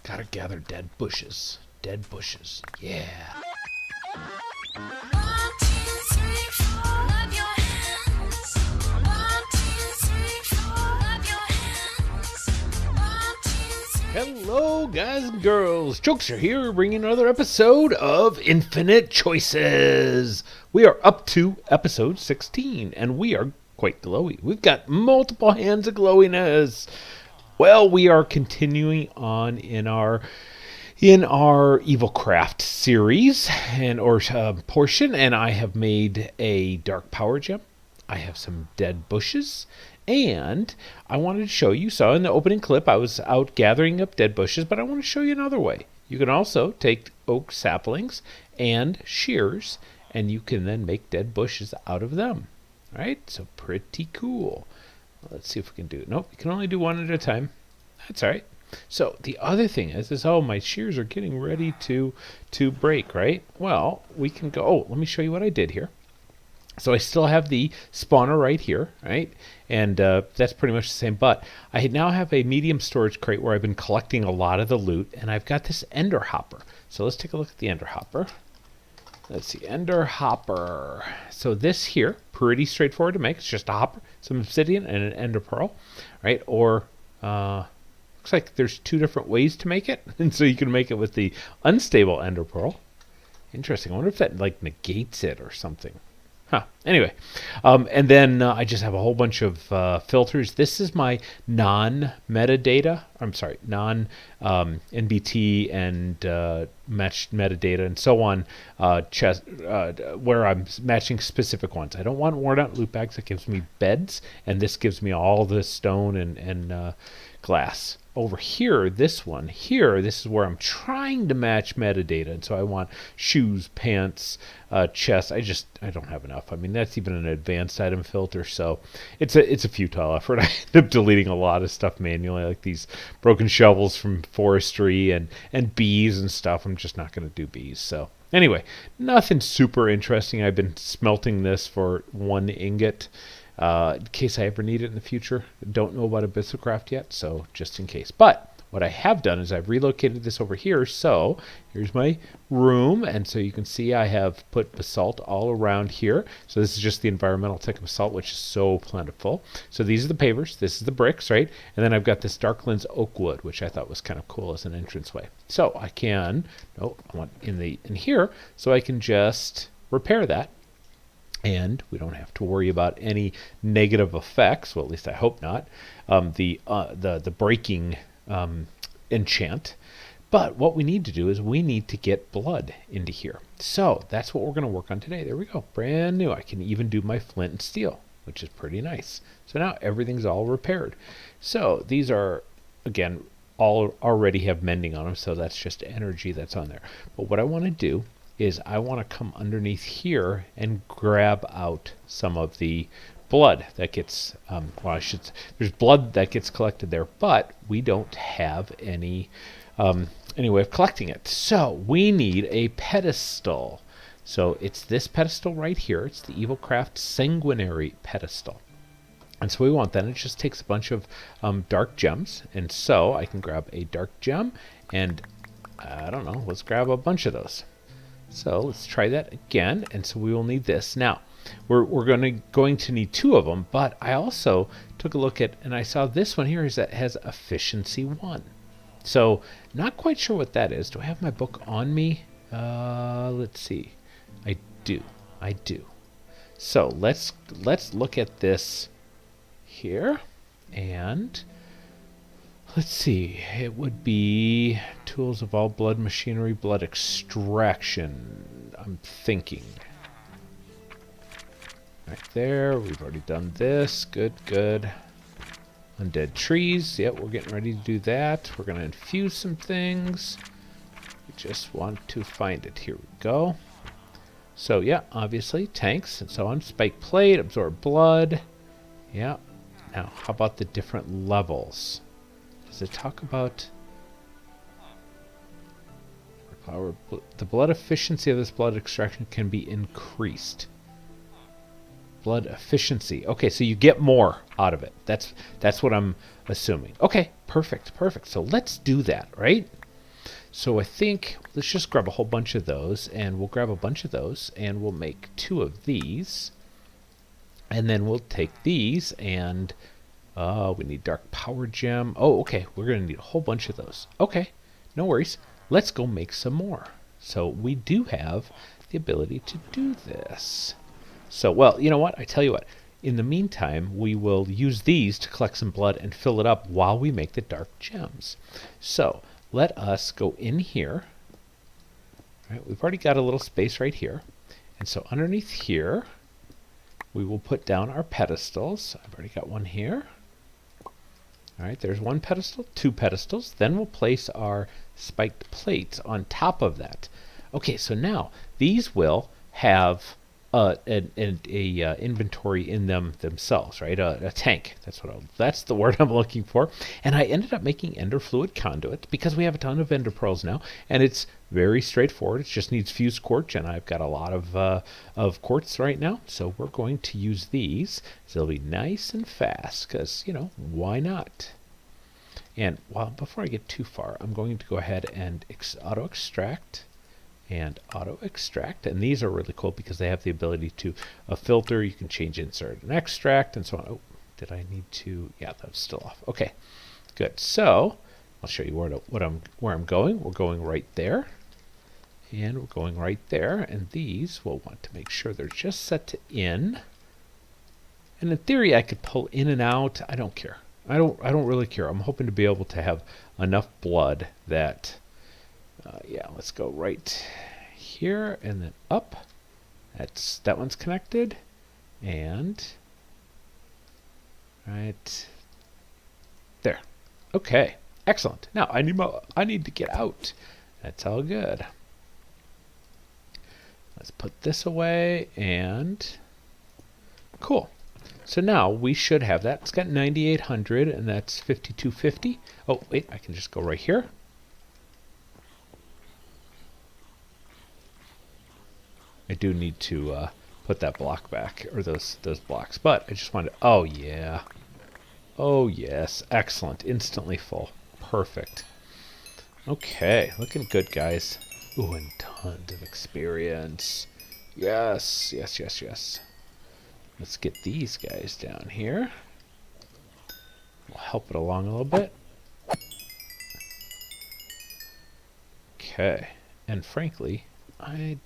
Gotta gather dead bushes. Dead bushes. Yeah. Hello, guys and girls. Jokester here, bringing another episode of Infinite Choices. We are up to episode 16, and we are quite glowy. We've got multiple hands of glowiness. Well, we are continuing on in our EvilCraft series or portion, and I have made a dark power gem. I have some dead bushes, and I wanted to show you. So in the opening clip, I was out gathering up dead bushes, but I want to show you another way. You can also take oak saplings and shears, and you can then make dead bushes out of them. All right, so pretty cool. Let's see if we can do it. Nope, you can only do one at a time. That's all right. So the other thing is oh, my shears are getting ready to break, right? Well, we can go, oh, let me show you what I did here. So I still have the spawner right here, right? And that's pretty much the same, but I now have a medium storage crate where I've been collecting a lot of the loot, and I've got this ender hopper. So let's take a look at the ender hopper. Let's see, ender hopper. So this here, pretty straightforward to make. It's just a hopper, some obsidian, and an ender pearl, right? Or, looks like there's two different ways to make it. And so you can make it with the unstable ender pearl. Interesting. I wonder if that like negates it or something. Huh. Anyway, and then I just have a whole bunch of filters. This is my non-metadata. I'm sorry, non-NBT and matched metadata and so on. Where I'm matching specific ones. I don't want worn out loot bags. That gives me beds, and this gives me all the stone and glass. Over here, this one here, this is where I'm trying to match metadata, and so I want shoes, pants, chests. I don't have enough. I mean, that's even an advanced item filter, so it's a futile effort. I end up deleting a lot of stuff manually, like these broken shovels from forestry and bees and stuff. I'm just not going to do bees. So anyway, nothing super interesting. I've been smelting this for 1 ingot. In case I ever need it in the future. Don't know about EvilCraft yet, so just in case. But what I have done is I've relocated this over here. So here's my room, and so you can see I have put basalt all around here. So this is just the environmental tick basalt, which is so plentiful. So these are the pavers, this is the bricks, right? And then I've got this Darklands oak wood, which I thought was kind of cool as an entranceway. So I can, I want in here, so I can just repair that. And we don't have to worry about any negative effects. Well, at least I hope not. The breaking enchant. But what we need to do is we need to get blood into here. So that's what we're going to work on today. There we go. Brand new. I can even do my flint and steel, which is pretty nice. So now everything's all repaired. So these are, again, all already have mending on them. So that's just energy that's on there. But what I want to do is I want to come underneath here and grab out some of the blood that gets, there's blood that gets collected there, but we don't have any way of collecting it. So we need a pedestal. So it's this pedestal right here. It's the EvilCraft Sanguinary pedestal. And so we want that. It just takes a bunch of dark gems. And so I can grab a dark gem and I don't know, let's grab a bunch of those. So let's try that again, and so we will need this. Now, we're going to need 2 of them, but I also took a look at, and I saw this one here is that has efficiency 1. So not quite sure what that is. Do I have my book on me? Let's see. I do. So let's look at this here, and let's see, it would be tools of all blood machinery, blood extraction, I'm thinking. Right there, we've already done this, good. Undead trees, yep, we're getting ready to do that. We're going to infuse some things. We just want to find it, here we go. So yeah, obviously, tanks and so on, spike plate, absorb blood. Yeah, now how about the different levels? Does it talk about the blood efficiency of this blood extraction can be increased? Blood efficiency. Okay, so you get more out of it. That's what I'm assuming. Okay, perfect. So let's do that, right? So I think let's just grab a whole bunch of those, and we'll grab a bunch of those, and we'll make 2 of these. And then we'll take these, and we need dark power gem. Oh, okay, we're going to need a whole bunch of those. Okay, no worries. Let's go make some more. So we do have the ability to do this. So, well, you know what? I tell you what. In the meantime, we will use these to collect some blood and fill it up while we make the dark gems. So let us go in here. All right, we've already got a little space right here. And so underneath here, we will put down our pedestals. I've already got one here. All right, there's 1 pedestal, 2 pedestals. Then we'll place our spiked plates on top of that. Okay, so now these will have an inventory in themselves, right? A tank. That's the word I'm looking for. And I ended up making ender fluid conduit because we have a ton of ender pearls now, and it's very straightforward. It just needs fused quartz, and I've got a lot of quartz right now, so we're going to use these. So it'll be nice and fast, because why not? And before I get too far, I'm going to go ahead and auto extract. And auto extract, and these are really cool because they have the ability to filter. You can change insert and extract and so on. Oh, did I need to? Yeah, that's still off. Okay, good. So I'll show you where I'm going. We're going right there, and we're going right there. And these we'll want to make sure they're just set to in. And in theory, I could pull in and out. I don't care. I don't really care. I'm hoping to be able to have enough blood that. Yeah, let's go right here and then up. That one's connected, and right there. Okay, excellent. Now I need to get out. That's all good. Let's put this away, and cool. So now we should have that. It's got 9,800, and that's 5,250. Oh wait, I can just go right here. I do need to put that block back, or those blocks, but I just wanted to, oh yeah. Oh yes, excellent, instantly full, perfect. Okay, looking good, guys. Ooh, and tons of experience. Yes, yes, yes, yes. Let's get these guys down here. We'll help it along a little bit. Okay, and frankly, I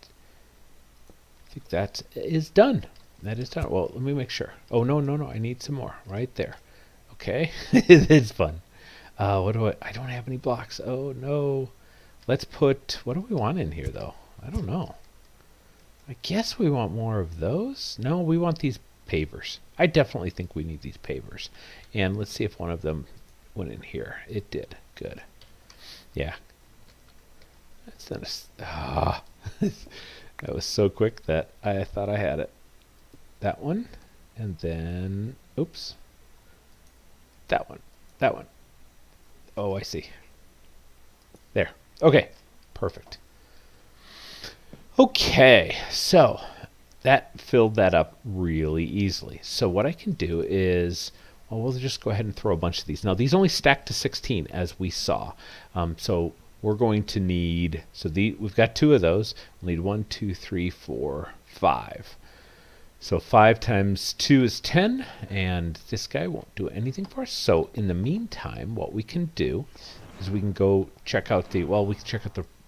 think that is done. That is done. Well, let me make sure. Oh, no, I need some more right there. Okay, it's fun. What do I don't have any blocks. Oh, no. Let's put, what do we want in here, though? I don't know. I guess we want more of those. No, we want these pavers. I definitely think we need these pavers. And let's see if one of them went in here. It did. Good. Yeah. That's not a... That was so quick that I thought I had it. That one, and then, oops, that one. Oh, I see. There. Okay, perfect. Okay, so that filled that up really easily. So what I can do is, well, we'll just go ahead and throw a bunch of these. Now, these only stack to 16, as we saw. So we're going to need, we've got 2 of those. We'll need 1, 2, 3, 4, 5. So 5 times 2 is 10, and this guy won't do anything for us. So in the meantime, what we can do is we can go check out the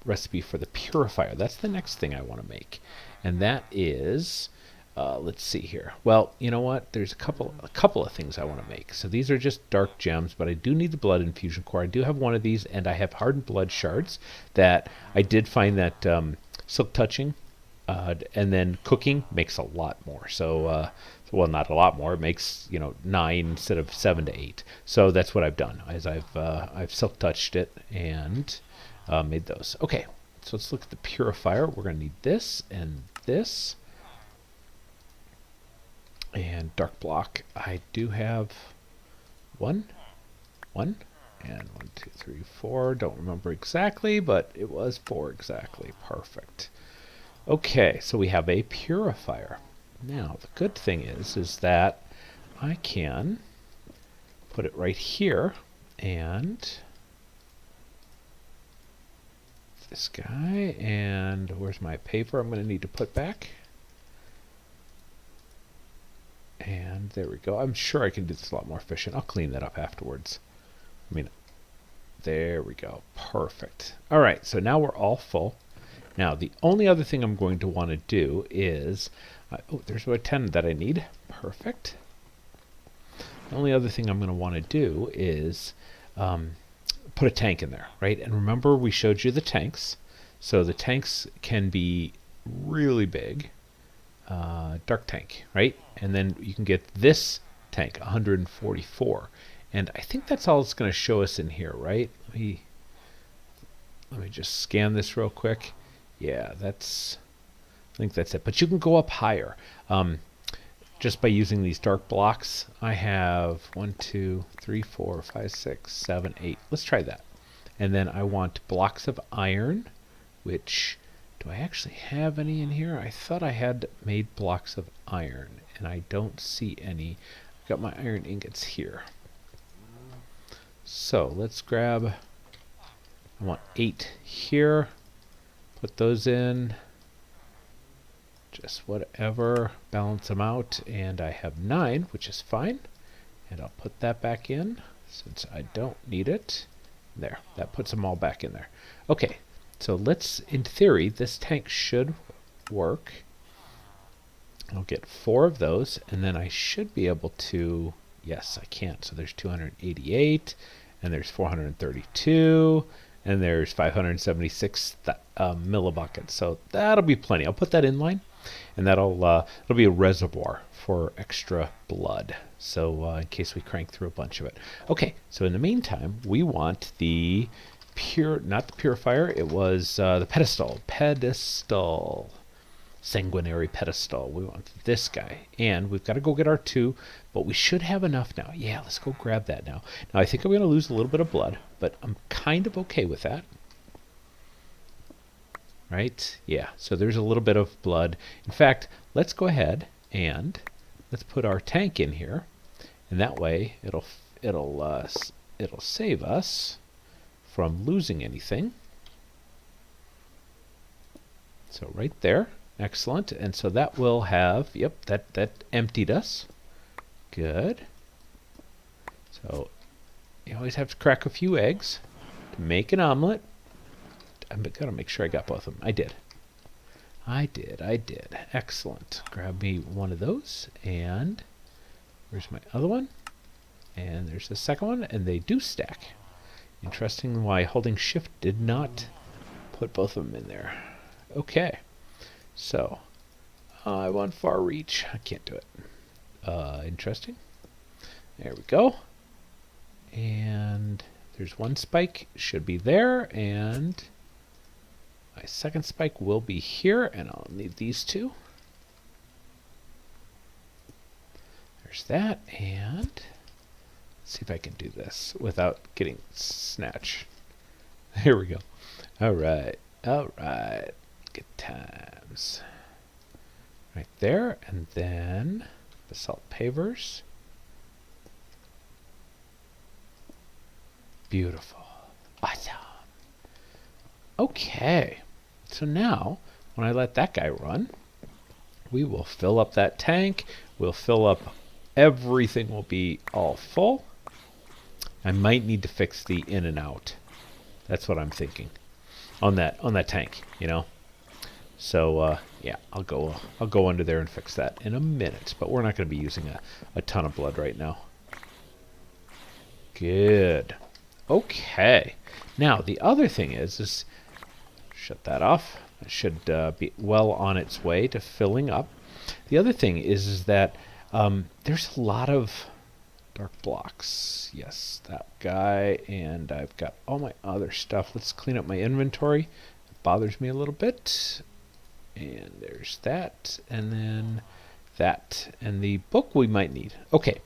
recipe for the purifier. That's the next thing I want to make. And that is, let's see here. Well, you know what? There's a couple of things I want to make. So these are just dark gems, but I do need the blood infusion core. I do have one of these, and I have hardened blood shards that I did find that silk touching and then cooking makes a lot more. So, well, not a lot more. It makes 9 instead of 7 to 8. So that's what I've done. Is I've silk touched it and made those. Okay, so let's look at the purifier. We're going to need this and this. And dark block, I do have one, and 1, 2, 3, 4. Don't remember exactly, but it was 4 exactly. Perfect. Okay, so we have a purifier. Now, the good thing is that I can put it right here, and this guy, and where's my paper I'm going to need to put back? And there we go. I'm sure I can do this a lot more efficient. I'll clean that up afterwards. I mean, there we go. Perfect. All right, so now we're all full. Now, the only other thing I'm going to want to do is... oh, there's a 10 that I need. Perfect. The only other thing I'm going to want to do is put a tank in there, right? And remember, we showed you the tanks. So the tanks can be really big. Dark tank, right? And then you can get this tank, 144. And I think that's all it's going to show us in here, right? Let me just scan this real quick. Yeah, I think that's it. But you can go up higher just by using these dark blocks. I have 1, 2, 3, 4, 5, 6, 7, 8. Let's try that. And then I want blocks of iron, which... do I actually have any in here? I thought I had made blocks of iron, and I don't see any. I've got my iron ingots here. So let's grab, I want 8 here. Put those in. Just whatever, balance them out, and I have 9, which is fine. And I'll put that back in since I don't need it. There, that puts them all back in there. Okay. So let's, in theory, this tank should work. I'll get 4 of those, and then I should be able to, yes, I can't. So there's 288, and there's 432, and there's 576 millibuckets. So that'll be plenty. I'll put that in line, and it'll be a reservoir for extra blood. So in case we crank through a bunch of it. Okay, so in the meantime, we want the... not the purifier, it was the pedestal. Sanguinary pedestal. We want this guy. And we've got to go get our 2, but we should have enough now. Yeah, let's go grab that now. Now, I think I'm going to lose a little bit of blood, but I'm kind of okay with that. Right? Yeah, so there's a little bit of blood. In fact, let's go ahead and let's put our tank in here. And that way, it'll save us from losing anything. So right there, excellent. And so that will have, yep, that emptied us. Good. So you always have to crack a few eggs to make an omelet. I've got to make sure I got both of them. I did. Excellent. Grab me one of those, and where's my other one? And there's the second one, and they do stack. Interesting why holding shift did not put both of them in there. Okay, so I want far reach. I can't do it. Interesting. There we go. And there's one spike, should be there, and my second spike will be here, and I'll need these 2. There's that, and see if I can do this without getting snatched. Here we go. All right. Good times. Right there, and then basalt pavers. Beautiful. Awesome. Okay. So now, when I let that guy run, we will fill up that tank. We'll fill up everything. Will be all full. I might need to fix the in and out. That's what I'm thinking on that tank, you know. So yeah, I'll go under there and fix that in a minute. But we're not going to be using a ton of blood right now. Good. Okay. Now the other thing is shut that off. It should be well on its way to filling up. The other thing is that there's a lot of dark blocks. Yes, that guy, and I've got all my other stuff. Let's clean up my inventory. It bothers me a little bit. And there's that, and then that, and the book we might need. Okay,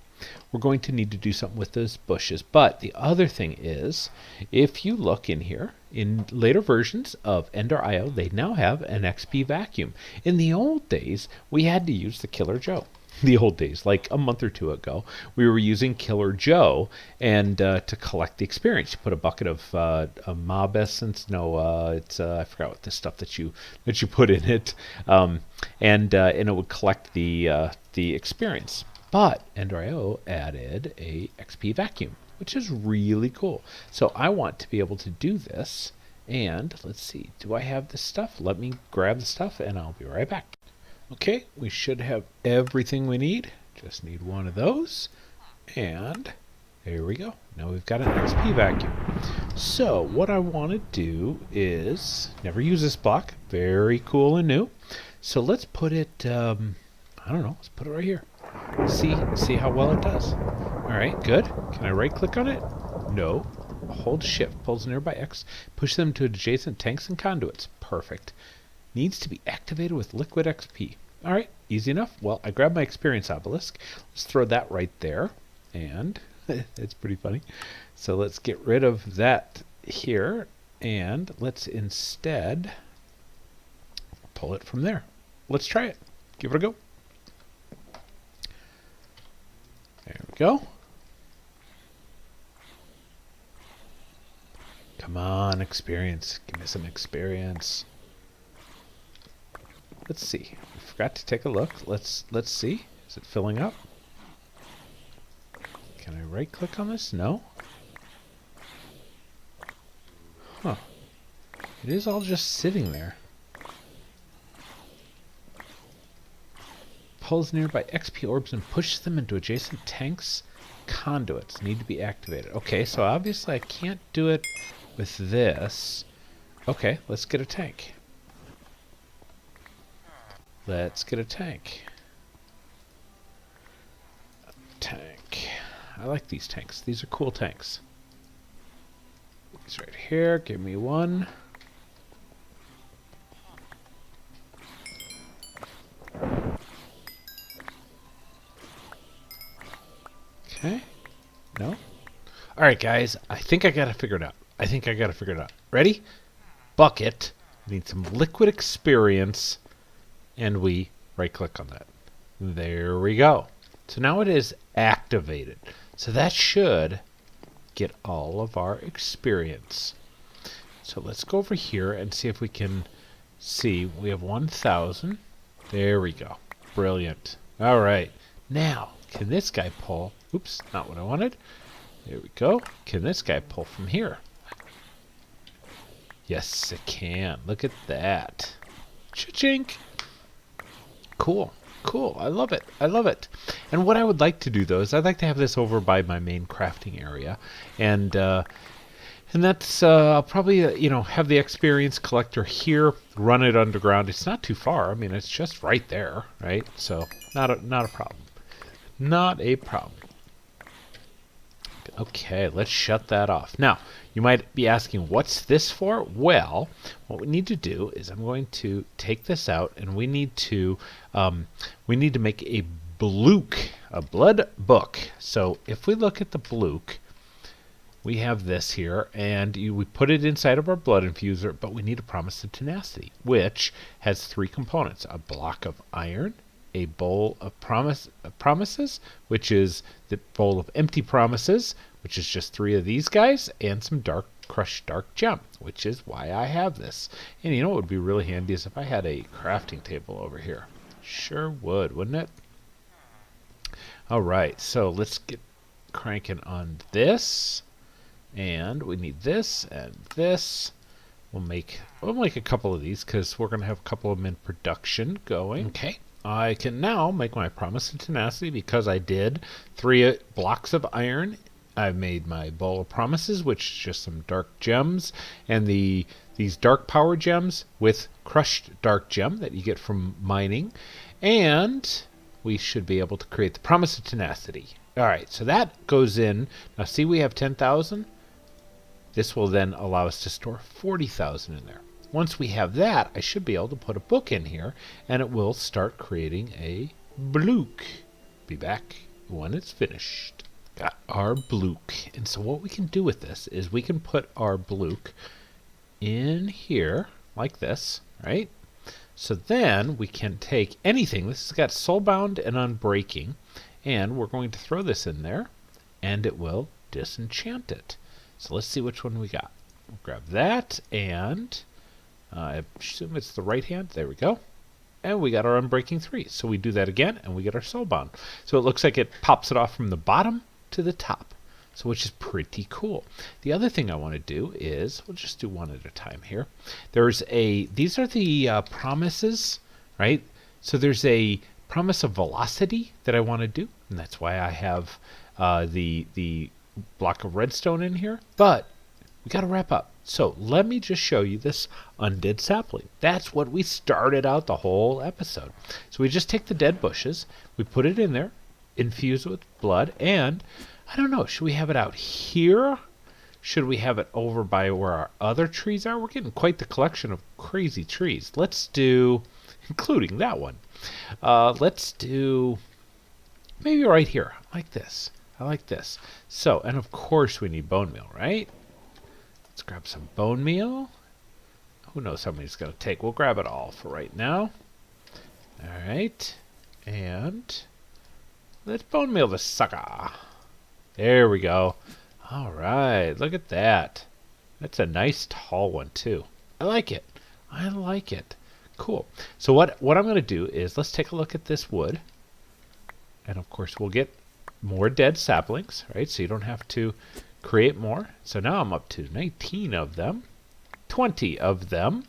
we're going to need to do something with those bushes. But the other thing is, if you look in here, in later versions of Ender.io, they now have an XP vacuum. In the old days, we had to use the Killer Joe. the old days, like a month or two ago, we were using Killer Joe and to collect the experience. You put a bucket of mob essence. No, it's I forgot what the stuff that you put in it, and it would collect the experience. But Ender.io added a XP vacuum, which is really cool. So I want to be able to do this. And let's see, do I have this stuff? Let me grab the stuff, and I'll be right back. Okay, we should have everything we need. Just need one of those. And there we go. Now we've got an XP vacuum. So what I want to do is never use this block. Very cool and new. So let's put it, I don't know, let's put it right here. See how well it does. All right, good. Can I right click on it? No. Hold shift, pulls nearby X, push them to adjacent tanks and conduits. Perfect. Needs to be activated with liquid XP. All right, easy enough. Well, I grabbed my experience obelisk. Let's throw that right there. And it's pretty funny. So let's get rid of that here. And let's instead pull it from there. Let's try it. Give it a go. There we go. Come on, experience. Give me some experience. Let's see. I forgot to take a look. Let's see. Is it filling up? Can I right click on this? No. Huh. It is all just sitting there. Pulls nearby XP orbs and pushes them into adjacent tanks. Conduits need to be activated. Okay, so obviously I can't do it with this. Okay, let's get a tank. Let's get a tank. Tank. I like these tanks. These are cool tanks. These right here. Give me one. Okay. No? Alright, guys. I think I got to figure it out. Ready? Bucket. I need some liquid experience. And we right-click on that. There we go. So now it is activated. So that should get all of our experience. So let's go over here and see if we can see. We have 1,000. There we go. Brilliant. All right. Now, can this guy pull? Oops, not what I wanted. There we go. Can this guy pull from here? Yes, it can. Look at that. Cha-chink. Cool. Cool. I love it. I love it. And what I would like to do, though, is I'd like to have this over by my main crafting area. And that's, I'll probably, have the experience collector here, run it underground. It's not too far. I mean, it's just right there, right? So, not a problem. Not a problem. Okay, let's shut that off. Now, you might be asking, what's this for? Well, what we need to do is I'm going to take this out, and we need to make a blook, a blood book. So if we look at the blook, we have this here, and we put it inside of our blood infuser, but we need a promise of tenacity, which has 3 components: a block of iron, a bowl of promises, which is the bowl of empty promises, which is just 3 of these guys, and some crushed dark gem, which is why I have this. And you know what would be really handy is if I had a crafting table over here. Sure would, wouldn't it? All right, so let's get cranking on this, and we need this and this. We'll make a couple of these because we're going to have a couple of them in production going. Okay. I can now make my promise of tenacity because I did 3 blocks of iron. I made my bowl of promises, which is just some dark gems, and these dark power gems with crushed dark gem that you get from mining. And we should be able to create the promise of tenacity. All right, so that goes in. Now see, we have 10,000. This will then allow us to store 40,000 in there. Once we have that, I should be able to put a book in here, and it will start creating a blook. Be back when it's finished. Got our blook. And so what we can do with this is we can put our blook in here, like this, right? So then we can take anything. This has got soulbound and unbreaking, and we're going to throw this in there, and it will disenchant it. So let's see which one we got. We'll grab that, and I assume it's the right hand. There we go. And we got our Unbreaking 3. So we do that again, and we get our Soulbound. So it looks like it pops it off from the bottom to the top, so which is pretty cool. The other thing I want to do is, we'll just do one at a time here. These are the promises, right? So there's a promise of velocity that I want to do, and that's why I have the block of redstone in here. But we got to wrap up. So let me just show you this undead sapling. That's what we started out the whole episode. So we just take the dead bushes, we put it in there, infuse it with blood, and I don't know, should we have it out here? Should we have it over by where our other trees are? We're getting quite the collection of crazy trees. Let's do, including that one, let's do maybe right here, like this. I like this. So, and of course we need bone meal, right? Let's grab some bone meal. Who knows how many it's going to take? We'll grab it all for right now. All right. And let's bone meal the sucker. There we go. All right. Look at that. That's a nice tall one, too. I like it. I like it. Cool. So what I'm going to do is let's take a look at this wood. And, of course, we'll get more dead saplings, right? So you don't have to create more. So now I'm up to 19 of them, 20 of them,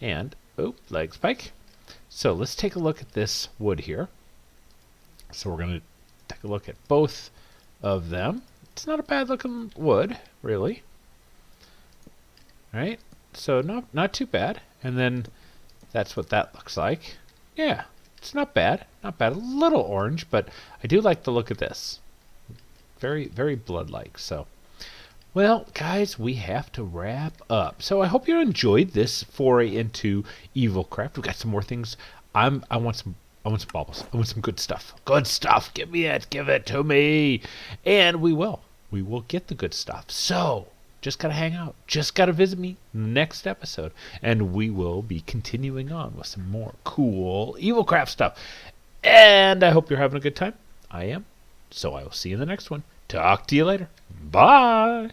and leg spike. So let's take a look at this wood here. So we're going to take a look at both of them. It's not a bad looking wood, really. Right? So not too bad. And then that's what that looks like. Yeah, it's not bad. Not bad. A little orange, but I do like the look of this. Very, very blood-like. So, well, guys, we have to wrap up. So I hope you enjoyed this foray into EvilCraft. We've got some more things. I want some baubles. I want some good stuff. Good stuff. Give me it. Give it to me. And we will. We will get the good stuff. So just got to hang out. Just got to visit me next episode. And we will be continuing on with some more cool EvilCraft stuff. And I hope you're having a good time. I am. So I will see you in the next one. Talk to you later. Bye.